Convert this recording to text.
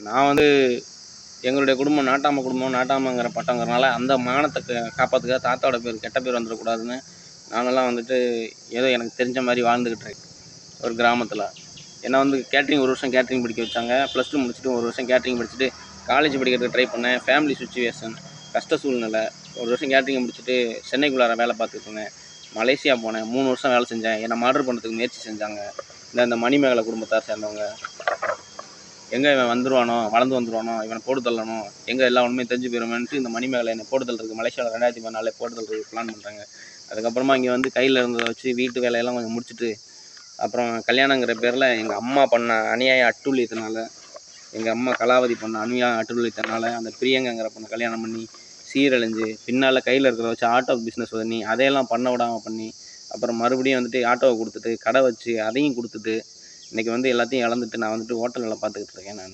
நான் வந்து எங்களுடைய குடும்பம் நாட்டாம குடும்பம், நாட்டாமங்கிற பட்டங்கிறனால அந்த மானத்தை காப்பாற்றுக்க தாத்தாவோட பேர் கெட்ட பேர் வந்துடக்கூடாதுன்னு நானெல்லாம் வந்துட்டு ஏதோ எனக்கு தெரிஞ்ச மாதிரி வாழ்ந்துக்கிட்டு இருக்கேன் ஒரு கிராமத்தில். ஏன்னா வந்து கேட்ரிங் ஒரு வருஷம் கேட்ரிங் படிக்க வச்சாங்க. +2 முடிச்சுட்டு ஒரு வருஷம் கேட்ரிங் படிச்சுட்டு காலேஜ் படிக்கிறதுக்கு ட்ரை பண்ணேன். ஃபேமிலி சுச்சுவேஷன், கஷ்ட சூழ்நிலை. ஒரு வருஷம் கேட்ரிங் முடிச்சுட்டு சென்னைக்குள்ளார வேலை பார்த்துட்டு இருந்தேன். மலேசியா போனேன். 3 வருஷம் வேலை செஞ்சேன். என்னை மர்டர் பண்ணுறதுக்கு முயற்சி செஞ்சாங்க. இந்த மணிமேகலை குடும்பத்தார் சேர்ந்தவங்க. எங்கே இவன் வந்துடுவானோ, வளர்ந்து வந்துடுவானோ, இவனை போட்டு தள்ளணும், எங்கே எல்லா உண்மையும் தெரிஞ்சு போயிருமேன்ட்டு இந்த மணிமேகலை என்னை போட்டு தள்ளுறதுக்கு மலேசியாவில் 2014 போட்டு தள்ளுறதுக்கு பிளான் பண்ணுறாங்க. அதுக்கப்புறமா இங்கே வந்து கையில் இருந்ததை வச்சு வீட்டு வேலையெல்லாம் கொஞ்சம் முடிச்சுட்டு அப்புறம் கல்யாணங்கிற பேரில் எங்கள் அம்மா பண்ண அநியாய அட்டூழியத்தினால, எங்கள் அம்மா கலாவதி பண்ண அநியாய அட்டூழியத்தினால அந்த பிரியங்காங்கிற பொண்ணை கல்யாணம் பண்ணி சீரழிஞ்சு பின்னால் கையில் இருக்கிறத வச்சு ஆட்டோ பிஸ்னஸ் பண்ணி அதையெல்லாம் பண்ண விடாமல் பண்ணி அப்புறம் மறுபடியும் வந்துட்டு ஆட்டோவை கொடுத்துட்டு கடை வச்சு அதையும் கொடுத்துட்டு இன்றைக்கி வந்து எல்லாத்தையும் இழந்துட்டு நான் வந்துட்டு ஹோட்டல் வேலை பார்த்துக்கிட்டு இருக்கேன் நான்.